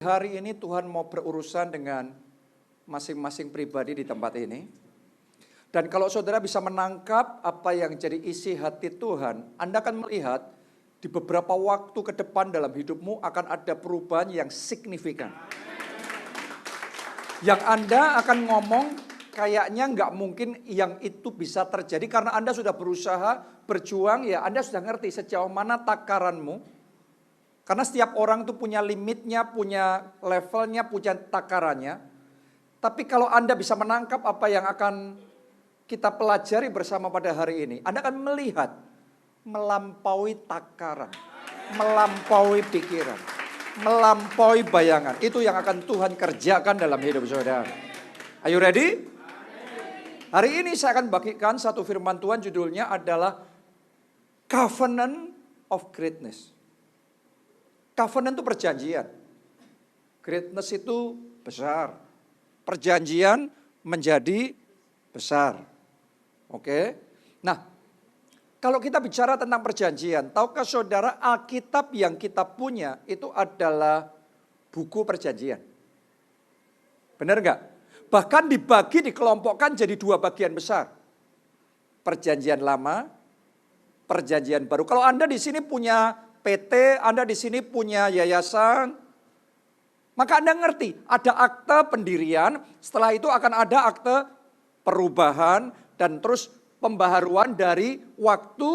Hari ini Tuhan mau berurusan dengan masing-masing pribadi di tempat ini. Dan kalau saudara bisa menangkap apa yang jadi isi hati Tuhan, Anda akan melihat di beberapa waktu ke depan dalam hidupmu akan ada perubahan yang signifikan. Yang Anda akan ngomong kayaknya nggak mungkin yang itu bisa terjadi karena Anda sudah berusaha, berjuang, ya Anda sudah ngerti sejauh mana takaranmu. Karena setiap orang itu punya limitnya, punya levelnya, punya takarannya. Tapi kalau Anda bisa menangkap apa yang akan kita pelajari bersama pada hari ini, Anda akan melihat melampaui takaran, melampaui pikiran, melampaui bayangan. Itu yang akan Tuhan kerjakan dalam hidup saudara. Are you ready? Hari ini saya akan bagikan satu firman Tuhan, judulnya adalah Covenant of Greatness. Covenant itu perjanjian. Greatness itu besar. Perjanjian menjadi besar. Oke. Nah, kalau kita bicara tentang perjanjian, tahukah saudara Alkitab yang kita punya itu adalah buku perjanjian? Benar enggak? Bahkan dibagi, dikelompokkan jadi dua bagian besar. Perjanjian lama, perjanjian baru. Kalau Anda di sini punya PT, Anda di sini punya yayasan, maka Anda ngerti ada akte pendirian, setelah itu akan ada akte perubahan dan terus pembaharuan dari waktu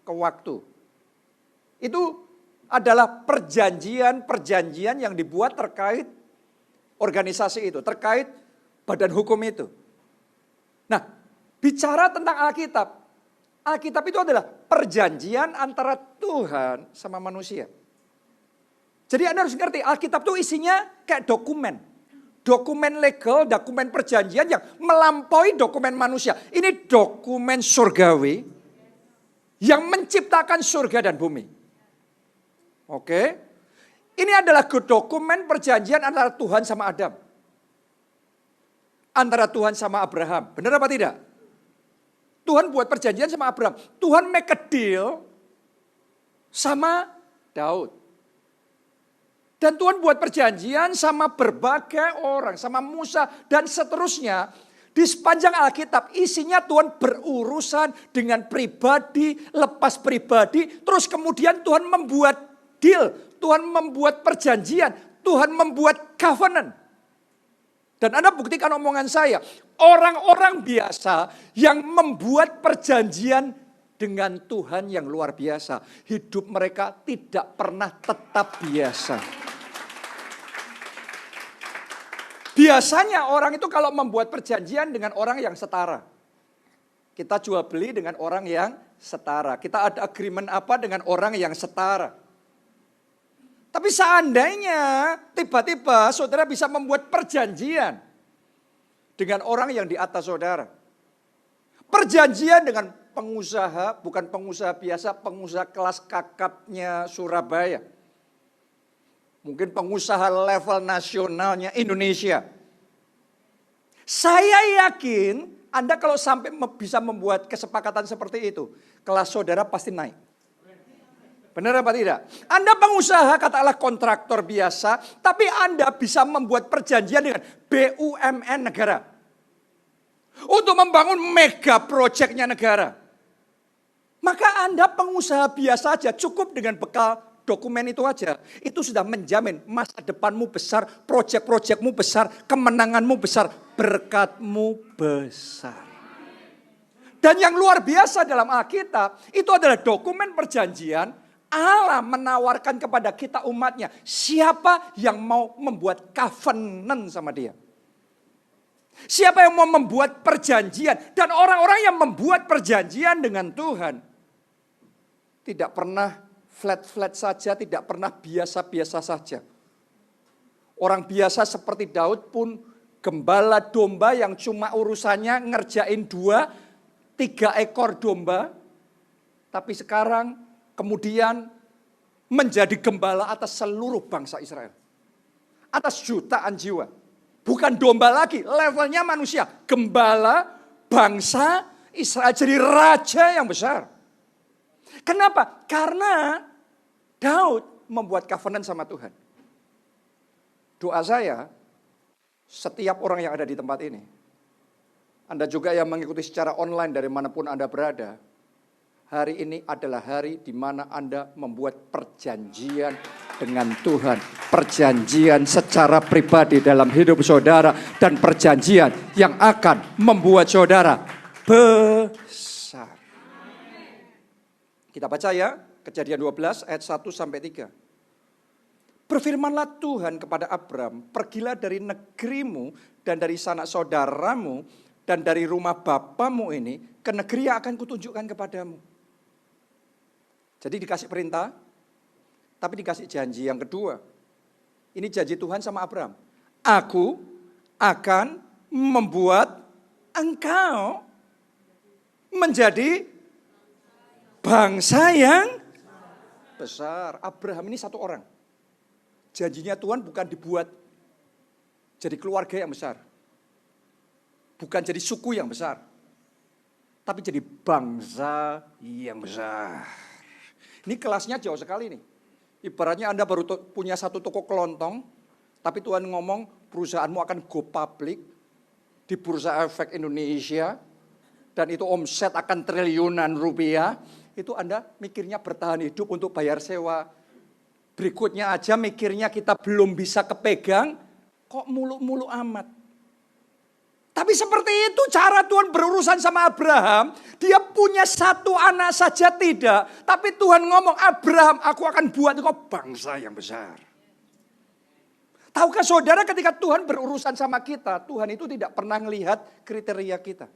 ke waktu. Itu adalah perjanjian-perjanjian yang dibuat terkait organisasi itu, terkait badan hukum itu. Nah, bicara tentang Alkitab, Alkitab itu adalah perjanjian antara Tuhan sama manusia. Jadi Anda harus ngerti, Alkitab itu isinya kayak dokumen. Dokumen legal, dokumen perjanjian yang melampaui dokumen manusia. Ini dokumen surgawi yang menciptakan surga dan bumi. Oke. Ini adalah dokumen perjanjian antara Tuhan sama Adam. Antara Tuhan sama Abraham. Benar apa tidak? Tuhan buat perjanjian sama Abraham. Tuhan make a deal sama Daud. Dan Tuhan buat perjanjian sama berbagai orang. Sama Musa dan seterusnya. Di sepanjang Alkitab isinya Tuhan berurusan dengan pribadi, lepas pribadi. Terus kemudian Tuhan membuat deal. Tuhan membuat perjanjian. Tuhan membuat covenant. Dan Anda buktikan omongan saya, orang-orang biasa yang membuat perjanjian dengan Tuhan yang luar biasa. Hidup mereka tidak pernah tetap biasa. Biasanya orang itu kalau membuat perjanjian dengan orang yang setara. Kita jual beli dengan orang yang setara. Kita ada agreement apa dengan orang yang setara. Tapi seandainya tiba-tiba saudara bisa membuat perjanjian dengan orang yang di atas saudara. Perjanjian dengan pengusaha, bukan pengusaha biasa, pengusaha kelas kakapnya Surabaya. Mungkin pengusaha level nasionalnya Indonesia. Saya yakin Anda kalau sampai bisa membuat kesepakatan seperti itu, kelas saudara pasti naik. Benar apa tidak? Anda pengusaha, katakanlah kontraktor biasa, tapi Anda bisa membuat perjanjian dengan BUMN negara. Untuk membangun mega proyeknya negara. Maka Anda pengusaha biasa aja, cukup dengan bekal dokumen itu aja. Itu sudah menjamin masa depanmu besar, proyek-proyekmu besar, kemenanganmu besar, berkatmu besar. Dan yang luar biasa dalam Alkitab, itu adalah dokumen perjanjian. Allah menawarkan kepada kita umatnya, siapa yang mau membuat covenant sama dia. Siapa yang mau membuat perjanjian. Dan orang-orang yang membuat perjanjian dengan Tuhan, tidak pernah flat-flat saja, tidak pernah biasa-biasa saja. Orang biasa seperti Daud pun gembala domba yang cuma urusannya ngerjain 2-3 ekor domba. Tapi sekarang kemudian menjadi gembala atas seluruh bangsa Israel. Atas jutaan jiwa. Bukan domba lagi, levelnya manusia. Gembala bangsa Israel, jadi raja yang besar. Kenapa? Karena Daud membuat covenant sama Tuhan. Doa saya, setiap orang yang ada di tempat ini, Anda juga yang mengikuti secara online dari manapun Anda berada, hari ini adalah hari di mana Anda membuat perjanjian dengan Tuhan. Perjanjian secara pribadi dalam hidup saudara. Dan perjanjian yang akan membuat saudara besar. Kita baca ya, Kejadian 12 ayat 1 sampai 3. Berfirmanlah Tuhan kepada Abram, pergilah dari negerimu dan dari sanak saudaramu dan dari rumah bapamu ini ke negeri yang akan kutunjukkan kepadamu. Jadi dikasih perintah, tapi dikasih janji yang kedua. Ini janji Tuhan sama Abram. Aku akan membuat engkau menjadi bangsa yang besar. Abraham ini satu orang. Janjinya Tuhan bukan dibuat jadi keluarga yang besar. Bukan jadi suku yang besar. Tapi jadi bangsa yang besar. Ini kelasnya jauh sekali nih. Ibaratnya Anda baru punya satu toko kelontong. Tapi Tuhan ngomong perusahaanmu akan go public di Bursa Efek Indonesia. Dan itu omset akan triliunan rupiah. Itu Anda mikirnya bertahan hidup untuk bayar sewa. Berikutnya aja mikirnya kita belum bisa kepegang, kok muluk-muluk amat. Tapi seperti itu cara Tuhan berurusan sama Abraham. Dia punya satu anak saja tidak. Tapi Tuhan ngomong, Abraham, aku akan buat kau bangsa yang besar. Tahukah saudara ketika Tuhan berurusan sama kita, Tuhan itu tidak pernah melihat kriteria kita.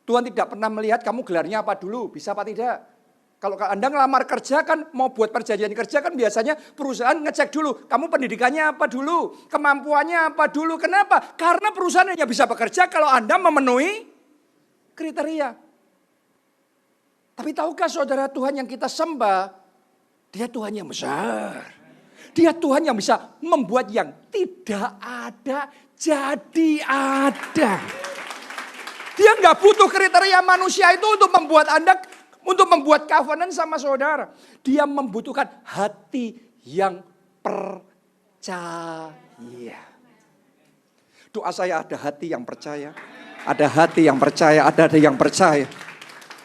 Tuhan tidak pernah melihat kamu gelarnya apa dulu, bisa apa tidak. Kalau Anda ngelamar kerja kan mau buat perjanjian kerja kan biasanya perusahaan ngecek dulu. Kamu pendidikannya apa dulu? Kemampuannya apa dulu? Kenapa? Karena perusahaan hanya bisa bekerja kalau Anda memenuhi kriteria. Tapi tahukah saudara Tuhan yang kita sembah? Dia Tuhan yang besar. Dia Tuhan yang bisa membuat yang tidak ada jadi ada. Dia nggak butuh kriteria manusia itu untuk membuat Anda, untuk membuat covenant sama saudara. Dia membutuhkan hati yang percaya. Doa saya ada hati yang percaya. Ada hati yang percaya, ada hati yang percaya.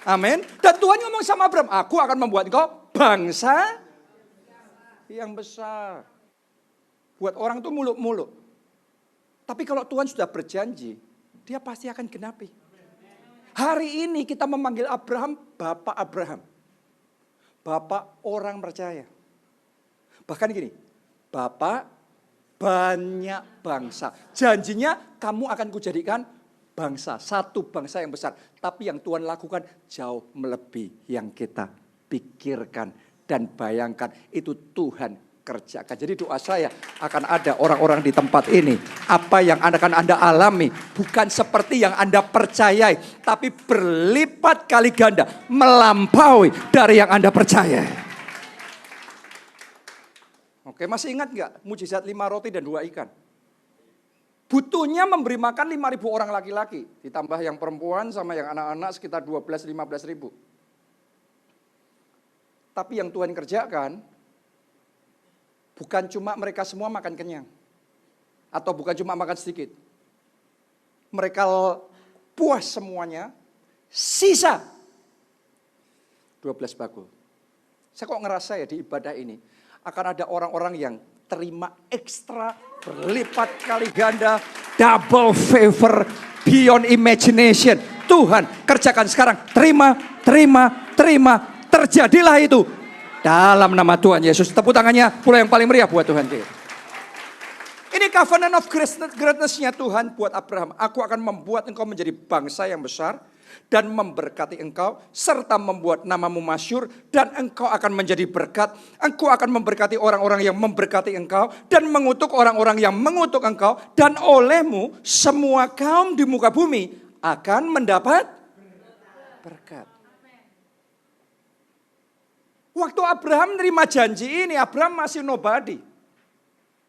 Amin. Dan Tuhan ngomong sama Abraham, aku akan membuat engkau bangsa yang besar. Buat orang tuh muluk-muluk. Tapi kalau Tuhan sudah berjanji, dia pasti akan genapi. Hari ini kita memanggil Abraham, Bapak Abraham. Bapak orang percaya. Bahkan gini, Bapak banyak bangsa. Janjinya kamu akan kujadikan bangsa, satu bangsa yang besar. Tapi yang Tuhan lakukan jauh melebihi yang kita pikirkan dan bayangkan. Itu Tuhan kerjakan. Jadi doa saya akan ada orang-orang di tempat ini. Apa yang akan Anda alami bukan seperti yang Anda percayai. Tapi berlipat kali ganda. Melampaui dari yang Anda percaya. Oke, masih ingat gak mujizat 5 roti dan 2 ikan? Butuhnya memberi makan 5.000 orang laki-laki. Ditambah yang perempuan sama yang anak-anak sekitar 12-15 ribu. Tapi yang Tuhan kerjakan bukan cuma mereka semua makan kenyang. Atau bukan cuma makan sedikit. Mereka puas semuanya. Sisa 12 bakul. Saya kok ngerasa ya di ibadah ini. Akan ada orang-orang yang terima ekstra. Berlipat kali ganda. Double favor. Beyond imagination. Tuhan kerjakan sekarang. Terima. Terjadilah itu. Dalam nama Tuhan Yesus. Tepuk tangannya pula yang paling meriah buat Tuhan kita. Ini covenant of greatness-nya Tuhan buat Abraham. Aku akan membuat engkau menjadi bangsa yang besar. Dan memberkati engkau. Serta membuat namamu masyhur. Dan engkau akan menjadi berkat. Engkau akan memberkati orang-orang yang memberkati engkau. Dan mengutuk orang-orang yang mengutuk engkau. Dan olehmu semua kaum di muka bumi akan mendapat berkat. Waktu Abraham menerima janji ini, Abraham masih nobody.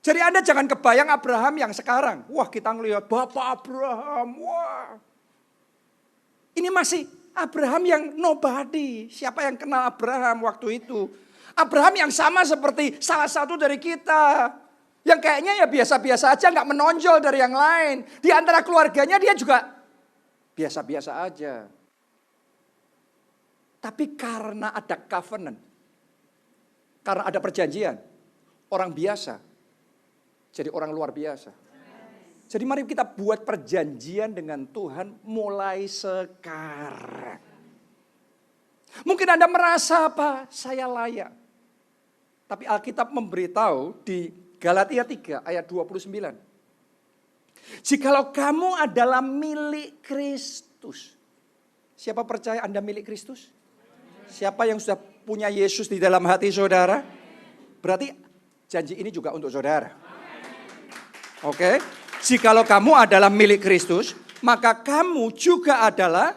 Jadi Anda jangan kebayang Abraham yang sekarang. Wah, kita ngelihat Bapak Abraham. Wah. Ini masih Abraham yang nobody. Siapa yang kenal Abraham waktu itu? Abraham yang sama seperti salah satu dari kita. Yang kayaknya ya biasa-biasa aja, nggak menonjol dari yang lain. Di antara keluarganya dia juga biasa-biasa aja. Tapi karena ada covenant, karena ada perjanjian, orang biasa jadi orang luar biasa. Jadi mari kita buat perjanjian dengan Tuhan mulai sekarang. Mungkin Anda merasa apa? Saya layak. Tapi Alkitab memberitahu di Galatia 3 ayat 29. Jikalau kamu adalah milik Kristus. Siapa percaya Anda milik Kristus? Siapa yang sudah punya Yesus di dalam hati saudara? Berarti janji ini juga untuk saudara. Oke? Jikalau kamu adalah milik Kristus, maka kamu juga adalah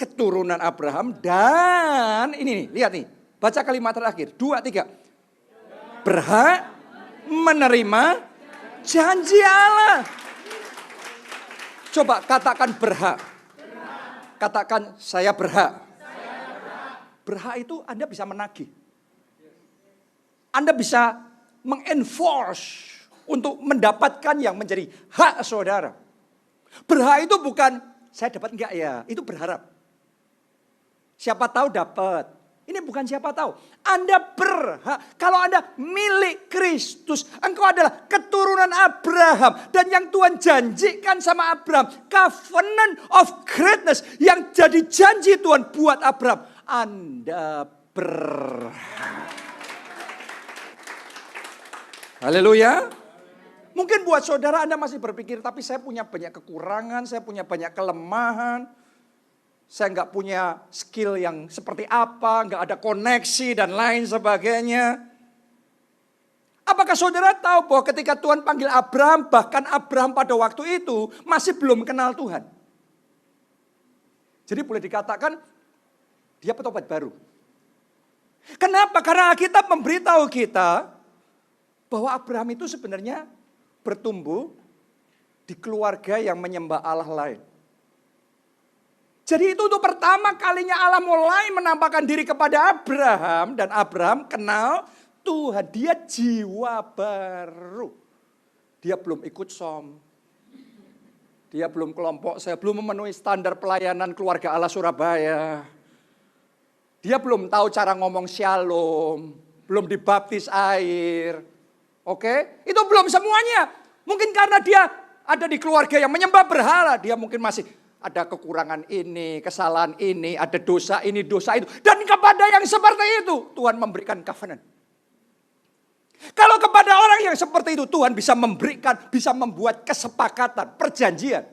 keturunan Abraham dan ini nih, lihat nih. Baca kalimat terakhir. 2, 3. Berhak menerima janji Allah. Coba katakan berhak. Katakan saya berhak. Berhak itu Anda bisa menagih. Anda bisa mengenforce untuk mendapatkan yang menjadi hak saudara. Berhak itu bukan saya dapat enggak ya, itu berharap. Siapa tahu dapat. Ini bukan siapa tahu. Anda berhak. Kalau Anda milik Kristus, engkau adalah keturunan Abraham. Dan yang Tuhan janjikan sama Abraham, covenant of greatness, yang jadi janji Tuhan buat Abraham, Anda berhak. Haleluya. Mungkin buat saudara Anda masih berpikir, tapi saya punya banyak kekurangan, saya punya banyak kelemahan. Saya nggak punya skill yang seperti apa, nggak ada koneksi dan lain sebagainya. Apakah saudara tahu bahwa ketika Tuhan panggil Abraham, bahkan Abraham pada waktu itu masih belum kenal Tuhan. Jadi boleh dikatakan dia petobat baru. Kenapa? Karena Alkitab memberitahu kita bahwa Abraham itu sebenarnya bertumbuh di keluarga yang menyembah Allah lain. Jadi itu untuk pertama kalinya Allah mulai menampakkan diri kepada Abraham. Dan Abraham kenal Tuhan. Dia jiwa baru. Dia belum ikut som. Dia belum kelompok saya. Belum memenuhi standar pelayanan keluarga Allah Surabaya. Dia belum tahu cara ngomong shalom. Belum dibaptis air. Oke? Itu belum semuanya. Mungkin karena dia ada di keluarga yang menyembah berhala. Dia mungkin masih ada kekurangan ini, kesalahan ini, ada dosa ini, dosa itu. Dan kepada yang seperti itu, Tuhan memberikan covenant. Kalau kepada orang yang seperti itu, Tuhan bisa memberikan, bisa membuat kesepakatan, perjanjian.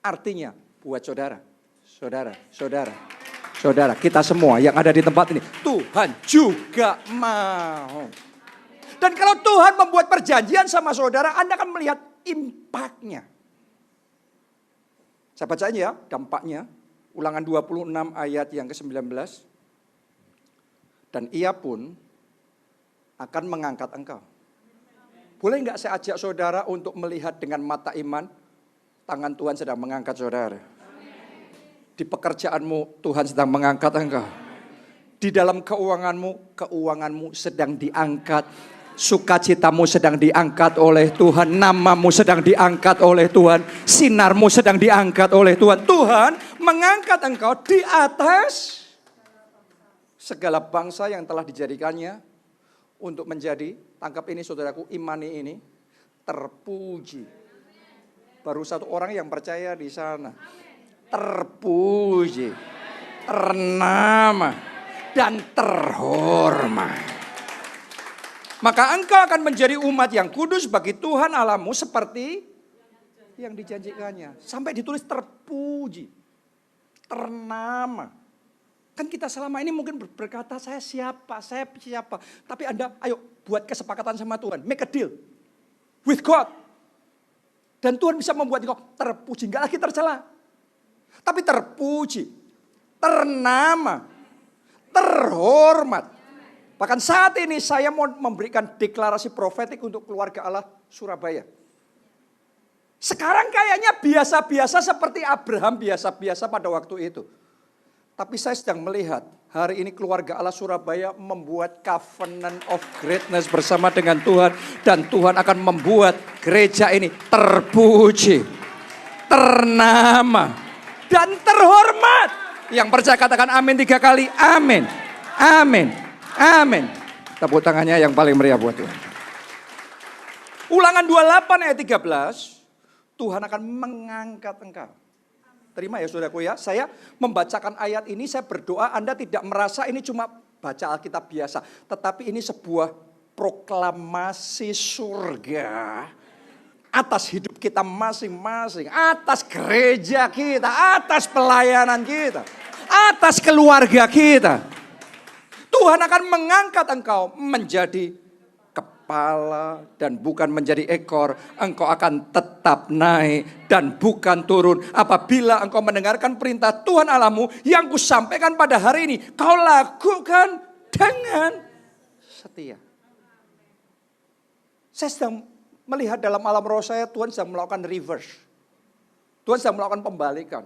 Artinya, buat saudara, kita semua yang ada di tempat ini, Tuhan juga mau. Dan kalau Tuhan membuat perjanjian sama saudara, Anda akan melihat impact-nya. Saya bacain ya dampaknya. Ulangan 26 ayat yang ke-19. Dan ia pun akan mengangkat engkau. Boleh enggak saya ajak saudara untuk melihat dengan mata iman. Tangan Tuhan sedang mengangkat saudara. Di pekerjaanmu Tuhan sedang mengangkat engkau. Di dalam keuanganmu sedang diangkat. Sukacitamu sedang diangkat oleh Tuhan. Namamu sedang diangkat oleh Tuhan. Sinarmu sedang diangkat oleh Tuhan. Tuhan mengangkat engkau di atas segala bangsa yang telah dijadikannya untuk menjadi, tangkap ini saudaraku, imani ini, terpuji. Baru satu orang yang percaya di sana. Terpuji, ternama, dan terhormat. Maka engkau akan menjadi umat yang kudus bagi Tuhan Allahmu seperti yang dijanjikannya. Sampai ditulis terpuji, ternama. Kan kita selama ini mungkin berkata saya siapa. Tapi Anda ayo buat kesepakatan sama Tuhan. Make a deal with God. Dan Tuhan bisa membuat engkau terpuji. Enggak lagi tercela. Tapi terpuji, ternama, terhormat. Bahkan saat ini saya mau memberikan deklarasi profetik untuk keluarga Allah Surabaya. Sekarang kayaknya biasa-biasa seperti Abraham biasa-biasa pada waktu itu. Tapi saya sedang melihat hari ini keluarga Allah Surabaya membuat covenant of greatness bersama dengan Tuhan. Dan Tuhan akan membuat gereja ini terpuji, ternama, dan terhormat. Yang percaya katakan amin 3 kali. Amin, amin, amin. Tepuk tangannya yang paling meriah buat Tuhan. Ulangan 28 ayat 13. Tuhan akan mengangkat engkau. Terima ya saudaraku ya. Saya membacakan ayat ini, saya berdoa Anda tidak merasa ini cuma baca Alkitab biasa. Tetapi ini sebuah proklamasi surga. Atas hidup kita masing-masing. Atas gereja kita. Atas pelayanan kita. Atas keluarga kita. Tuhan akan mengangkat engkau menjadi kepala dan bukan menjadi ekor. Engkau akan tetap naik dan bukan turun. Apabila engkau mendengarkan perintah Tuhan Allahmu yang kusampaikan pada hari ini, kau lakukan dengan setia. Saya sedang melihat dalam alam roh saya, Tuhan sedang melakukan reverse. Tuhan sedang melakukan pembalikan.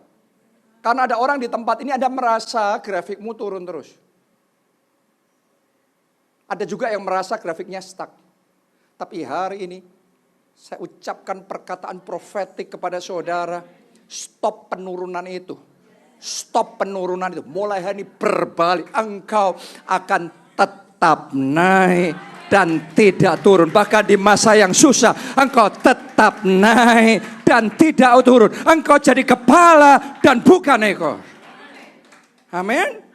Karena ada orang di tempat ini, Anda merasa grafikmu turun terus. Ada juga yang merasa grafiknya stuck. Tapi hari ini saya ucapkan perkataan profetik kepada saudara. Stop penurunan itu. Stop penurunan itu. Mulai hari ini berbalik. Engkau akan tetap naik dan tidak turun. Bahkan di masa yang susah engkau tetap naik dan tidak turun. Engkau jadi kepala dan bukan ekor. Amin.